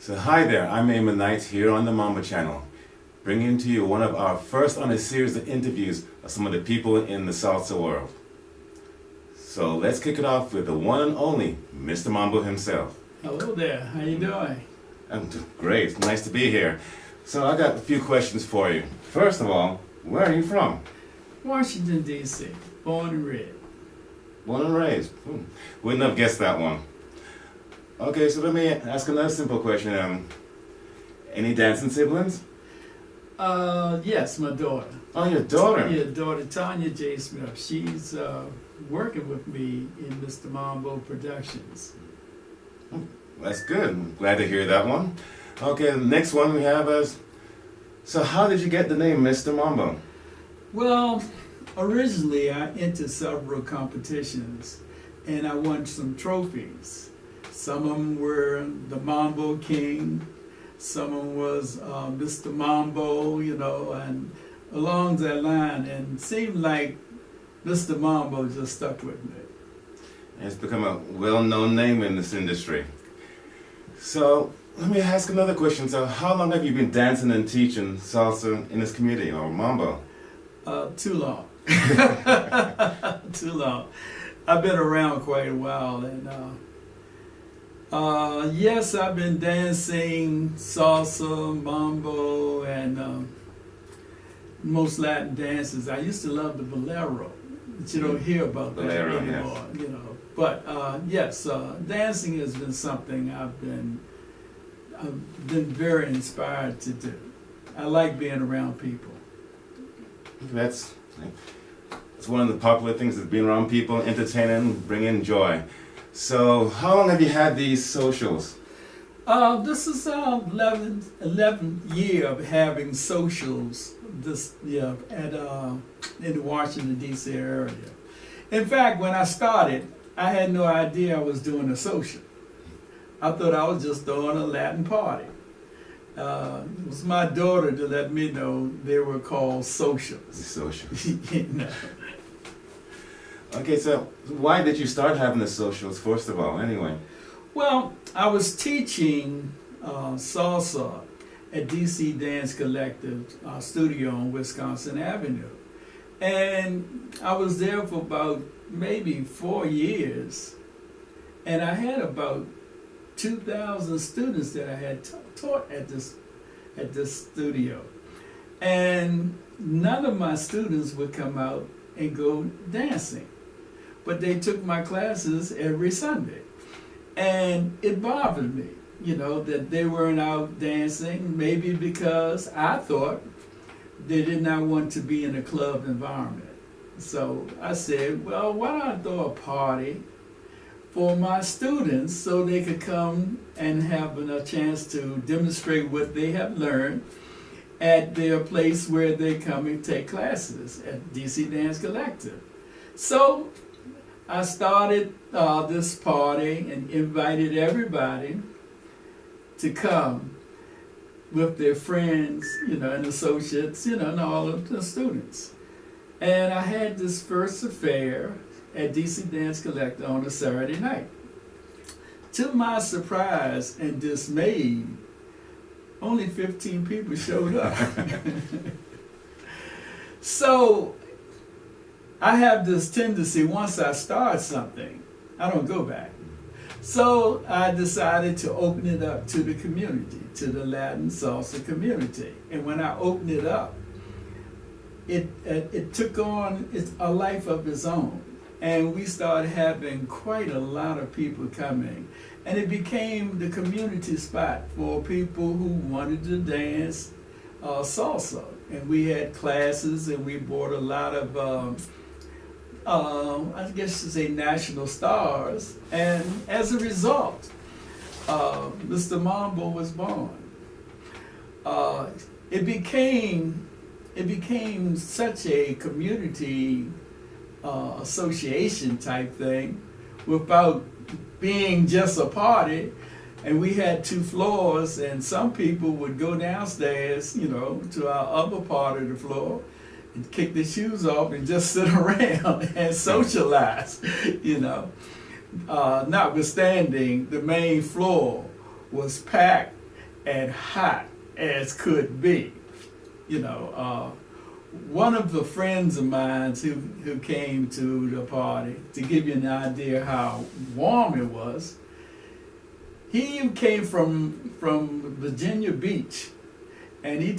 So hi there, I'm Eamon Knight here on the Mambo channel, bringing to you one of our first on a series of interviews of some of the people in the salsa world. So let's kick it off with the one and only Mr. Mambo himself. Hello there, how you doing? I'm great, nice to be here. So I got a few questions for you. First of all, where are you from? Washington, D.C., born and raised. Born and raised. Wouldn't have guessed that one. Okay, so let me ask another simple question. Any dancing siblings? Yes, my daughter. Oh, your daughter? Yeah, daughter Tanya J. Smith. She's working with me in Mr. Mambo Productions. That's good. I'm glad to hear that one. Okay, the next one we have is, so how did you get the name Mr. Mambo? Well, originally I entered several competitions and I won some trophies. Some of them were the Mambo King, some of them was Mr. Mambo, and along that line, and it seemed like Mr. Mambo just stuck with me. It's become a well-known name in this industry. So let me ask another question. So how long have you been dancing and teaching salsa in this community, or mambo? Too long. Too long. I've been around quite a while, and yes, I've been dancing salsa, mambo, and most Latin dances. I used to love the bolero, but you don't hear about that Bolero, anymore, But yes, dancing has been something I've been very inspired to do. I like being around people. That's one of the popular things, is being around people, entertaining, bringing joy. So how long have you had these socials? This is our 11th year of having socials in the Washington, D.C. area. In fact, when I started, I had no idea I was doing a social. I thought I was just throwing a Latin party. It was my daughter to let me know they were called socials. Socials. You Okay, so why did you start having the socials, first of all, anyway? Well, I was teaching salsa at DC Dance Collective studio on Wisconsin Avenue. And I was there for about maybe 4 years. And I had about 2,000 students that I had taught at this studio. And none of my students would come out and go dancing. But they took my classes every Sunday. And it bothered me, that they weren't out dancing, maybe because I thought they did not want to be in a club environment. So I said, well, why don't I throw a party for my students so they could come and have a chance to demonstrate what they have learned at their place where they come and take classes at DC Dance Collective. So I started this party and invited everybody to come with their friends, and associates, and all of the students. And I had this first affair at DC Dance Collective on a Saturday night. To my surprise and dismay, only 15 people showed up. So I have this tendency, once I start something, I don't go back. So I decided to open it up to the community, to the Latin salsa community. And when I opened it up, it took on a life of its own. And we started having quite a lot of people coming. And it became the community spot for people who wanted to dance salsa. And we had classes, and we brought a lot of I guess you say national stars, and as a result, Mr. Mambo was born. It became such a community association type thing, without being just a party. And we had 2 floors, and some people would go downstairs, to our other part of the floor, and kick their shoes off and just sit around and socialize, Notwithstanding, the main floor was packed and hot as could be. One of the friends of mine who came to the party, to give you an idea how warm it was, he came from Virginia Beach, and he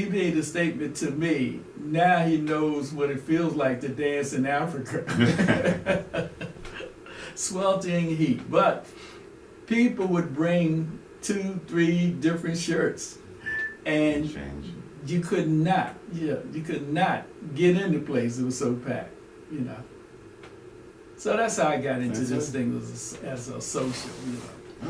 made a statement to me. Now he knows what it feels like to dance in Africa. Sweltering heat. But people would bring 2, 3 different shirts, and you could not get in the place. It was so packed, So that's how I got into this thing as a social,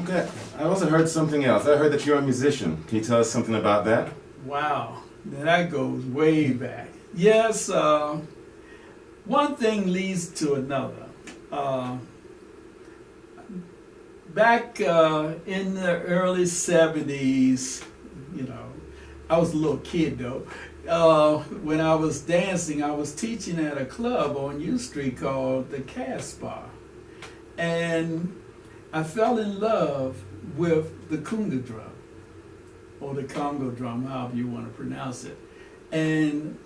Okay. I also heard something else. I heard that you're a musician. Can you tell us something about that? Wow, that goes way back. Yes, one thing leads to another. Back in the early 70s, I was a little kid though. When I was dancing, I was teaching at a club on U Street called the Casbah. And I fell in love with the kunga drum, or the Congo drum, however you want to pronounce it. And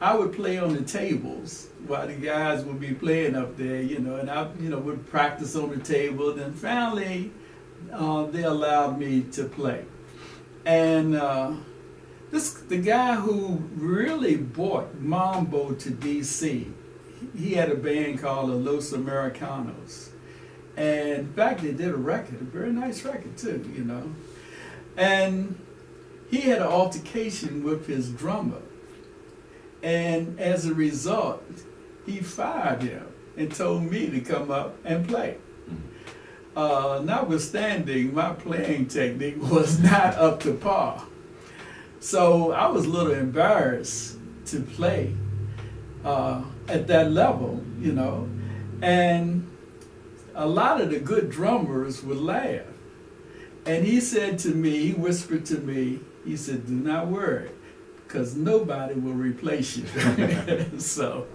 I would play on the tables while the guys would be playing up there, and I, would practice on the table. Then finally, they allowed me to play. And the guy who really brought Mambo to DC, he had a band called the Los Americanos. And in fact, they did a record, a very nice record too, And he had an altercation with his drummer. And as a result, he fired him and told me to come up and play. Notwithstanding, my playing technique was not up to par. So I was a little embarrassed to play at that level, and a lot of the good drummers would laugh. And he said to me, he whispered to me, he said, "Do not worry, because nobody will replace you." So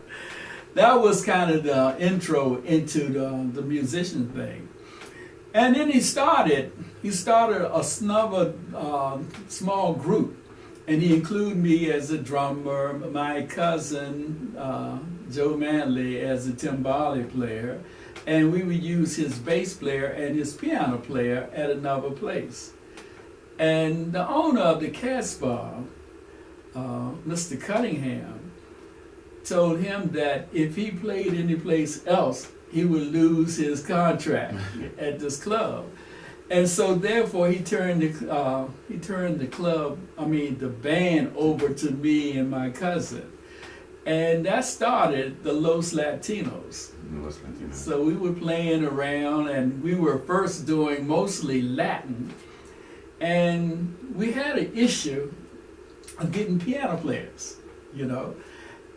that was kind of the intro into the musician thing. And then he started another small group, and he included me as a drummer, my cousin Joe Manley as a timbale player, and we would use his bass player and his piano player at another place. And the owner of the Casbah, Mr. Cunningham, told him that if he played any place else, he would lose his contract at this club. And so therefore he turned the band over to me and my cousin. And that started the Los Latinos. So we were playing around, and we were first doing mostly Latin. And we had an issue of getting piano players,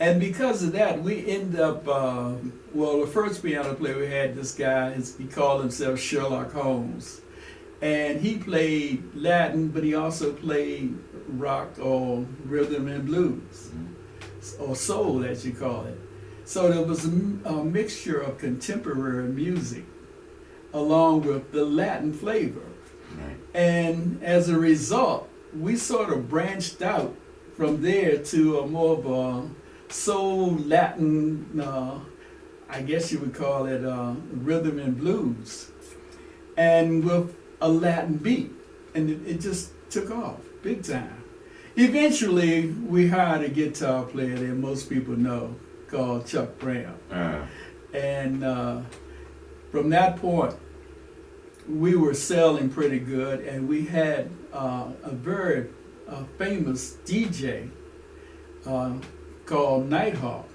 And because of that, we ended up, the first piano player we had, this guy, he called himself Sherlock Holmes. And he played Latin, but he also played rock or rhythm and blues, or soul, as you call it. So there was a mixture of contemporary music along with the Latin flavor. Right. And as a result, we sort of branched out from there to a more of a soul Latin, I guess you would call it rhythm and blues, and with a Latin beat. And it just took off big time. Eventually, we hired a guitar player that most people know called Chuck Brown. And from that point, we were selling pretty good, and we had a very famous DJ called Nighthawk,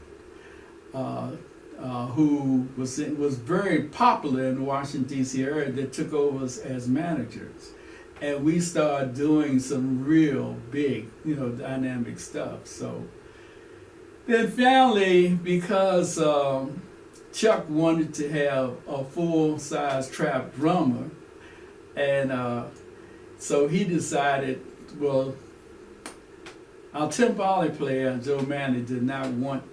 who was very popular in the Washington, D.C. area, that took over as managers. And we started doing some real big, dynamic stuff. So then finally, because Chuck wanted to have a full-size trap drummer, and so he decided, well, our timbale player, Joe Manley, did not want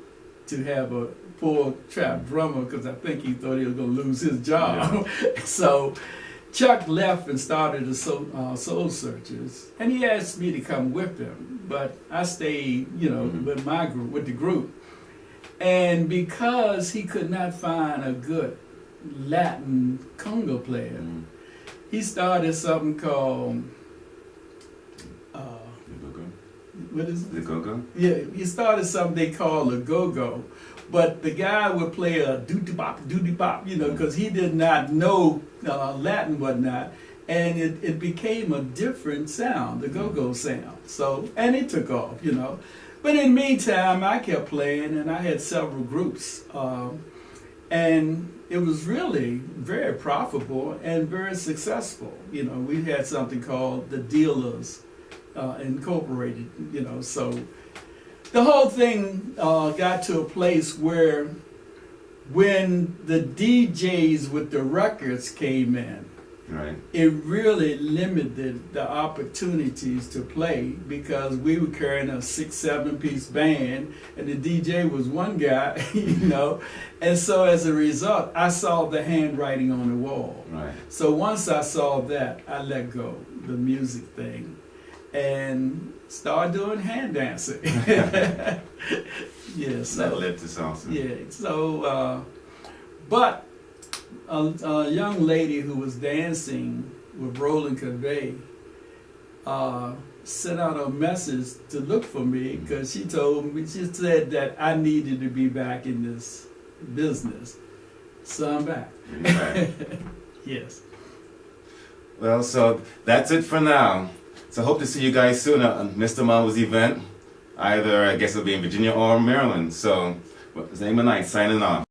to have a full trap drummer because I think he thought he was going to lose his job. Yeah. So Chuck left and started the Soul Searchers, and he asked me to come with him, but I stayed, with my group, with the group. And because he could not find a good Latin conga player, he started something called what is it? The go-go? Yeah, he started something they call a go-go. But the guy would play a doo-doo-bop, because he did not know Latin, whatnot. And it became a different sound, the go-go sound. So, and it took off, But in the meantime, I kept playing, and I had several groups. And it was really very profitable and very successful. We had something called the Dealers Incorporated, so the whole thing got to a place where when the DJs with the records came in, right, it really limited the opportunities to play because we were carrying a 6-7 piece band and the DJ was one guy, and so as a result I saw the handwriting on the wall. right. So once I saw that, I let go the music thing and started doing hand dancing. Yes. That led to salsa. Yeah. So, but a young lady who was dancing with Roland Convey sent out a message to look for me because she said that I needed to be back in this business. So I'm back. Right. Yes. Well, so that's it for now. So hope to see you guys soon at Mr. Mambo's event. Either, I guess it'll be in Virginia or Maryland. So, Mr. Mambo Life signing off.